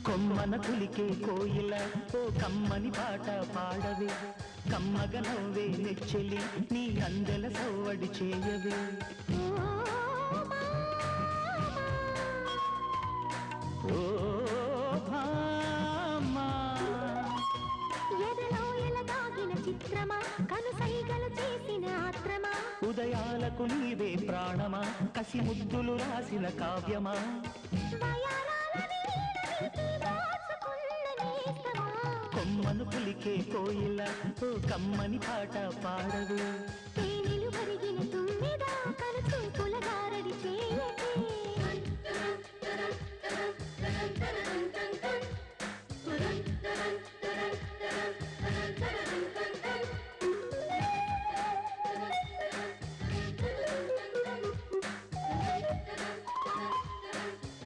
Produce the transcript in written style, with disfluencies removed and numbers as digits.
కొమ్మన పులికే కోయిల ఓ కమ్మని పాట పాడవే కమ్మగ నవ్వే నెచ్చెలి నీ అందెల సవ్వడి చేయవే ఓ భామా ఎదలో ఎలగాగిన చిత్రమా కనుసైగలు చేసిన ఆత్రమా ఉదయాలకు నీవే ప్రాణమా కసి ముద్దులు రాసిన కావ్యమా కొమ్మను పులికే కోయిల ఓ కమ్మని పాట పాడవే తేనెలు కరిగిన